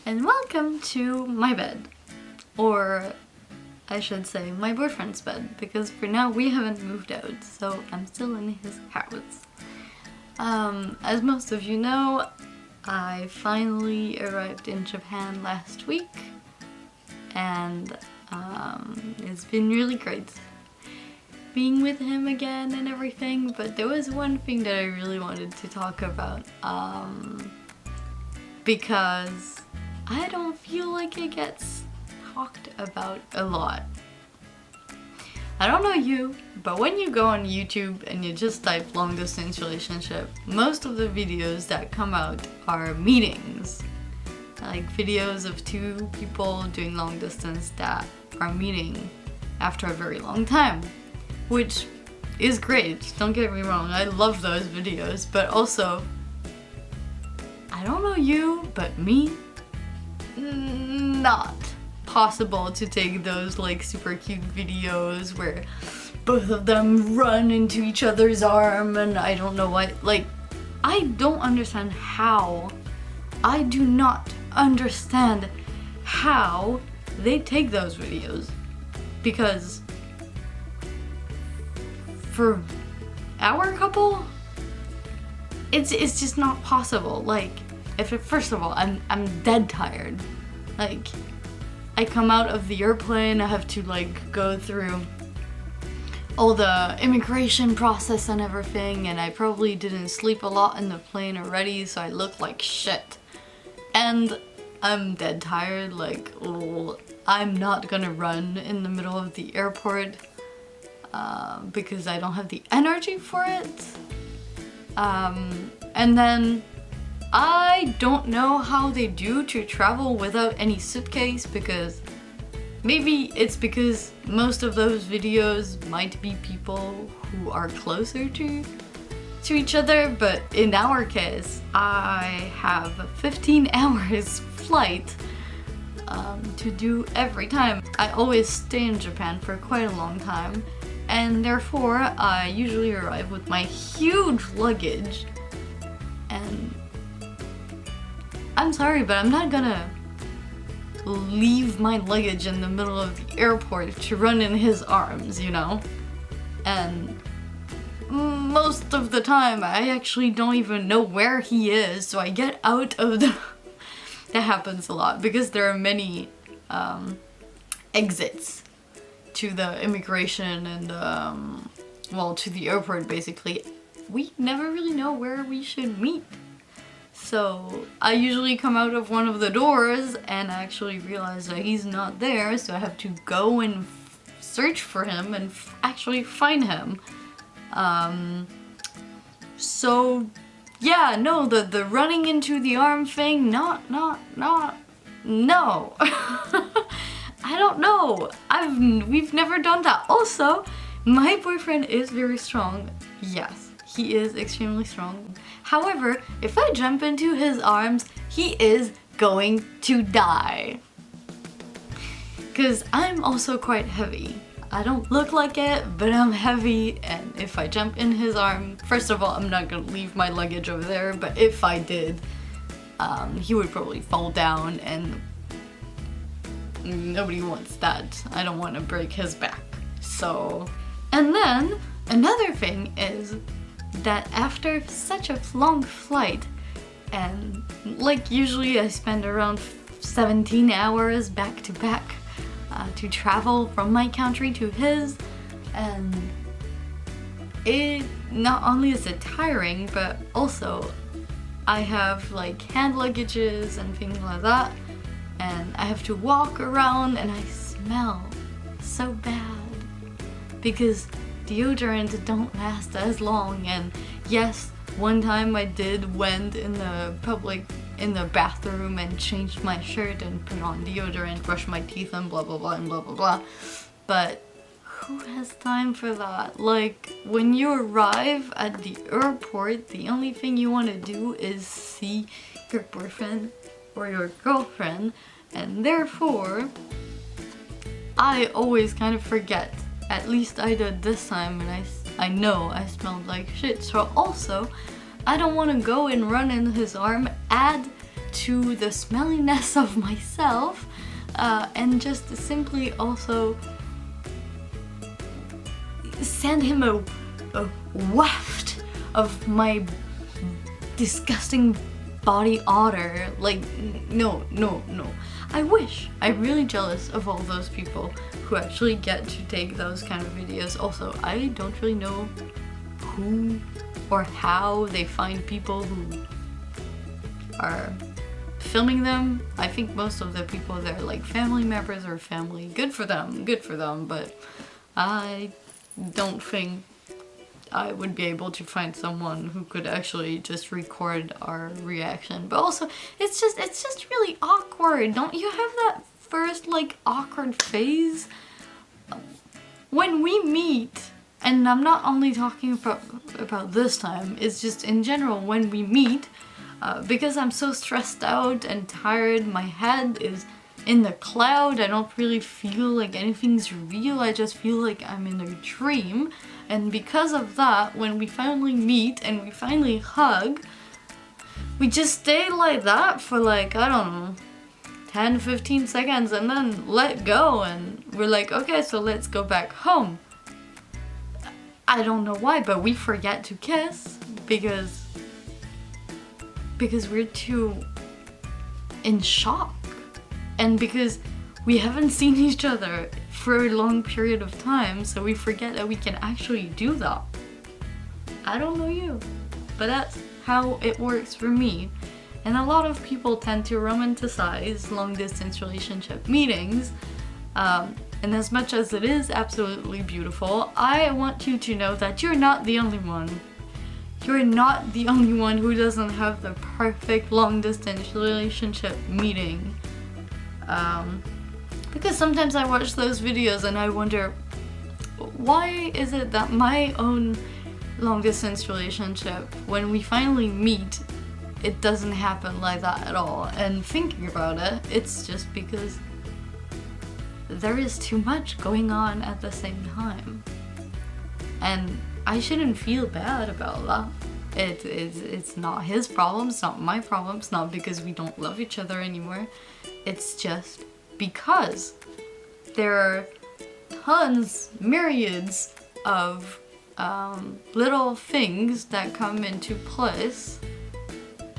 and welcome to my bed. Or I should say my boyfriend's bed, because for now we haven't moved out, so I'm still in his house. As most of you know, I finally arrived in Japan last week, and it's been really great being with him again and everything, but there was one thing that I really wanted to talk about, because I don't feel like it gets talked about a lot. I don't know you, but when you go on YouTube and you just type long distance relationship, most of the videos that come out are meetings. Like videos of two people doing long distance that are meeting after a very long time. Which is great, don't get me wrong, I love those videos, but also, I don't know you, but me, not possible to take those like super cute videos where both of them run into each other's arm and I don't know what, like, I don't understand how, I do not understand how they take those videos, because for our couple, it's just not possible. Like, first of all, I'm dead tired. Like, I come out of the airplane, I have to like go through all the immigration process and everything, and I probably didn't sleep a lot in the plane already, so I look like shit. And I'm dead tired, like, I'm not gonna run in the middle of the airport because I don't have the energy for it. And then I don't know how they do to travel without any suitcase, because maybe it's because most of those videos might be people who are closer to each other, but in our case, I have a 15 hours flight to do every time. I always stay in Japan for quite a long time, and therefore I usually arrive with my huge luggage, and I'm sorry, but I'm not gonna leave my luggage in the middle of the airport to run in his arms, you know? And most of the time I actually don't even know where he is, so I get out of the... That happens a lot because there are many exits to the immigration and well, to the airport basically. We never really know where we should meet. So I usually come out of one of the doors and actually realize that he's not there, so I have to go and search for him and actually find him. So yeah, no, the running into the arm thing, no. I don't know. We've never done that. Also, my boyfriend is very strong. Yes, he is extremely strong. However, if I jump into his arms, he is going to die. Because I'm also quite heavy. I don't look like it, but I'm heavy, and if I jump in his arm, first of all, I'm not gonna leave my luggage over there, but if I did, he would probably fall down, and nobody wants that. I don't want to break his back. So, and then another thing is that after such a long flight, and like usually I spend around 17 hours back to back to travel from my country to his, and it not only is it tiring, but also I have like hand luggages and things like that, and I have to walk around and I smell so bad because deodorant don't last as long. And yes, one time I did went in the bathroom and changed my shirt and put on deodorant, brush my teeth and blah blah blah and blah blah blah, but who has time for that? Like, when you arrive at the airport, the only thing you want to do is see your boyfriend or your girlfriend, and therefore I always kind of forget. At least I did this time, and I know I smelled like shit. So also, I don't want to go and run in his arm, add to the smelliness of myself, and just simply also send him a waft of my disgusting body odor. Like, no. I'm really jealous of all those people who actually get to take those kind of videos. Also, I don't really know who or how they find people who are filming them. I think most of the people, they're like family members or family. Good for them, but I don't think I would be able to find someone who could actually just record our reaction. But also, it's just really awkward. Don't you have that first like awkward phase when we meet? And I'm not only talking about this time, it's just in general when we meet, because I'm so stressed out and tired, my head is in the cloud, I don't really feel like anything's real, I just feel like I'm in a dream. And because of that, when we finally meet and we finally hug, we just stay like that for like, I don't know, 10-15 seconds and then let go, and we're like, okay, so let's go back home. I don't know why, but we forget to kiss because we're too in shock, and because we haven't seen each other for a long period of time, so we forget that we can actually do that. I don't know you, but that's how it works for me. And a lot of people tend to romanticize long distance relationship meetings, and as much as it is absolutely beautiful, I want you to know that you're not the only one. You're not the only one who doesn't have the perfect long distance relationship meeting. Because sometimes I watch those videos and I wonder, why is it that my own long distance relationship, when we finally meet, it doesn't happen like that at all? And thinking about it, it's just because there is too much going on at the same time. And I shouldn't feel bad about that. It's not his problem, it's not my problem, it's not because we don't love each other anymore. It's just because there are tons, myriads of little things that come into place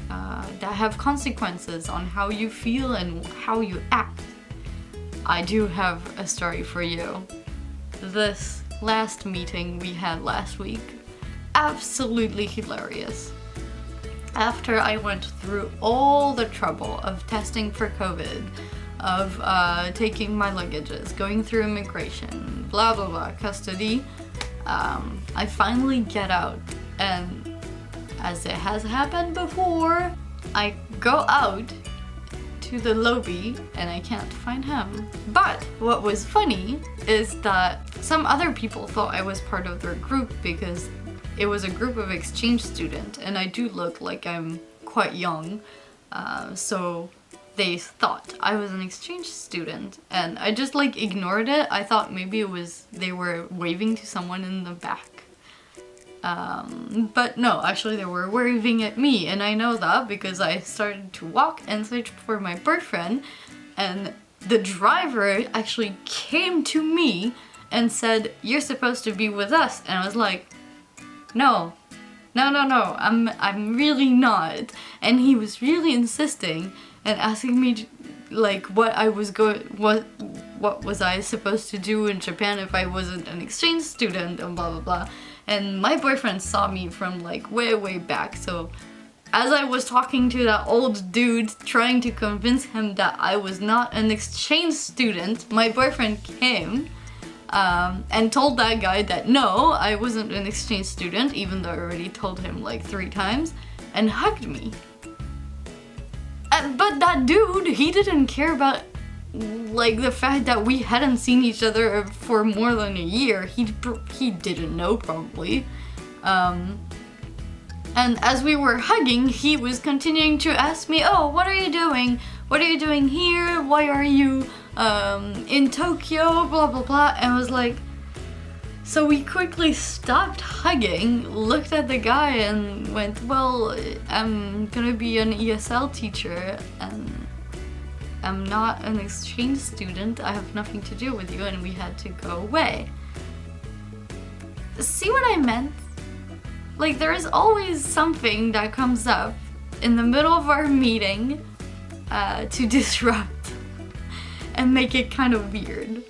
that have consequences on how you feel and how you act. I do have a story for you. This last meeting we had last week, absolutely hilarious. After I went through all the trouble of testing for COVID, of taking my luggages, going through immigration, blah blah blah, custody, I finally get out, and as it has happened before, I go out to the lobby and I can't find him. But what was funny is that some other people thought I was part of their group because it was a group of exchange students and I do look like I'm quite young, so they thought I was an exchange student, and I just like ignored it. I thought maybe it was they were waving to someone in the back. But no, actually they were waving at me, and I know that because I started to walk and search for my boyfriend, and the driver actually came to me and said, "You're supposed to be with us," and I was like, no, I'm really not. And he was really insisting and asking me like what was I supposed to do in Japan if I wasn't an exchange student, and blah blah blah. And my boyfriend saw me from like way back, so as I was talking to that old dude trying to convince him that I was not an exchange student, my boyfriend came and told that guy that no, I wasn't an exchange student, even though I already told him like 3 times, and hugged me. But that dude, he didn't care about like the fact that we hadn't seen each other for more than a year. He didn't know, probably. And as we were hugging, he was continuing to ask me, "Oh, what are you doing? What are you doing here? Why are you in Tokyo? Blah blah blah." And I was like, So we quickly stopped hugging, looked at the guy and went, well, I'm gonna be an ESL teacher and I'm not an exchange student, I have nothing to do with you, and we had to go away. See what I meant? Like, there is always something that comes up in the middle of our meeting to disrupt and make it kind of weird.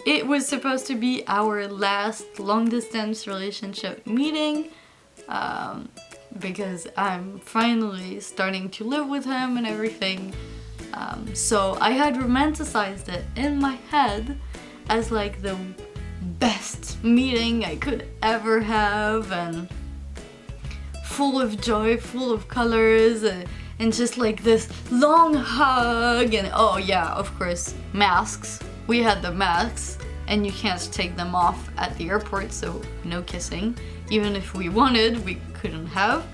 It was supposed to be our last long-distance relationship meeting because I'm finally starting to live with him and everything. So I had romanticized it in my head as like the best meeting I could ever have, and full of joy, full of colors, and just like this long hug, and oh yeah, of course, masks. We had the masks, and you can't take them off at the airport, so no kissing. Even if we wanted, we couldn't have.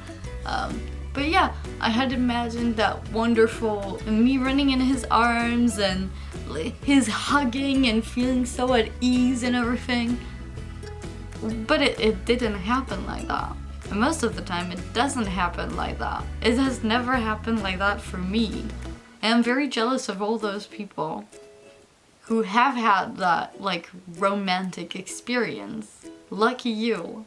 But yeah, I had imagined that wonderful me running in his arms and his hugging and feeling so at ease and everything. But it didn't happen like that. And most of the time it doesn't happen like that. It has never happened like that for me. And I'm very jealous of all those people who have had that like romantic experience. Lucky you.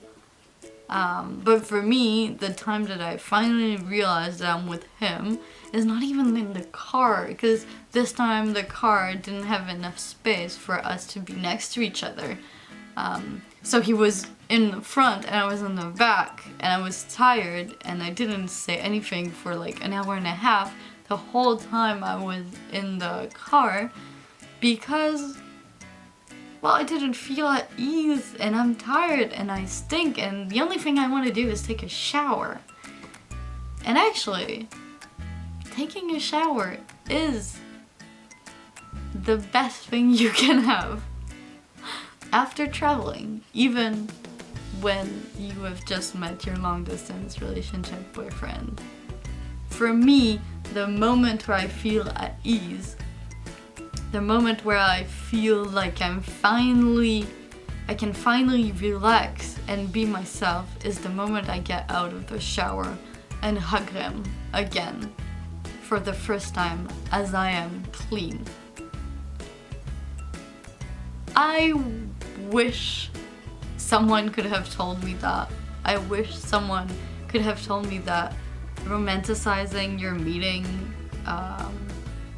But for me, the time that I finally realized that I'm with him is not even in the car, because this time the car didn't have enough space for us to be next to each other. So he was in the front and I was in the back, and I was tired and I didn't say anything for like an hour and a half the whole time I was in the car, because well, I didn't feel at ease and I'm tired and I stink, and the only thing I want to do is take a shower. And actually, taking a shower is the best thing you can have after traveling, even when you have just met your long distance relationship boyfriend. For me, the moment where I feel at ease, the moment where I feel like I can finally relax and be myself, is the moment I get out of the shower and hug him again for the first time as I am clean. I wish someone could have told me that. I wish someone could have told me that romanticizing your meeting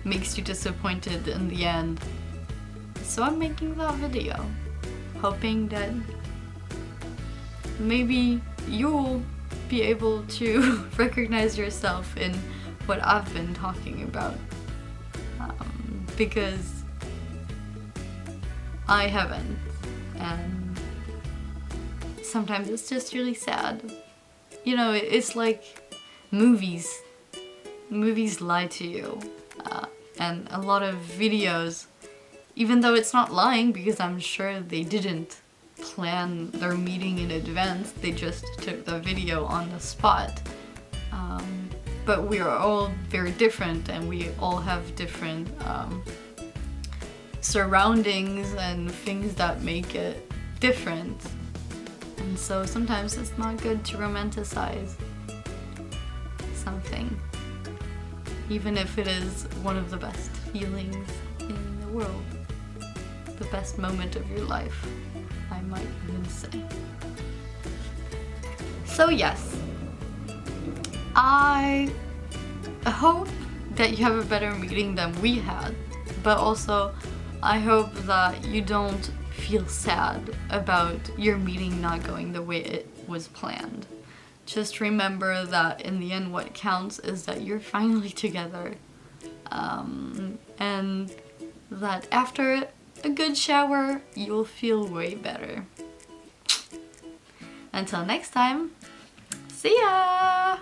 makes you disappointed in the end. So I'm making that video, hoping that maybe you'll be able to recognize yourself in what I've been talking about, because I haven't, and sometimes it's just really sad. You know, it's like movies lie to you. And a lot of videos, even though it's not lying, because I'm sure they didn't plan their meeting in advance, they just took the video on the spot. But we are all very different, and we all have different surroundings and things that make it different. And so sometimes it's not good to romanticize something, even if it is one of the best feelings in the world. The best moment of your life, I might even say. So yes, I hope that you have a better meeting than we had, but also I hope that you don't feel sad about your meeting not going the way it was planned. Just remember that in the end what counts is that you're finally together, and that after a good shower you'll feel way better. Until next time, see ya!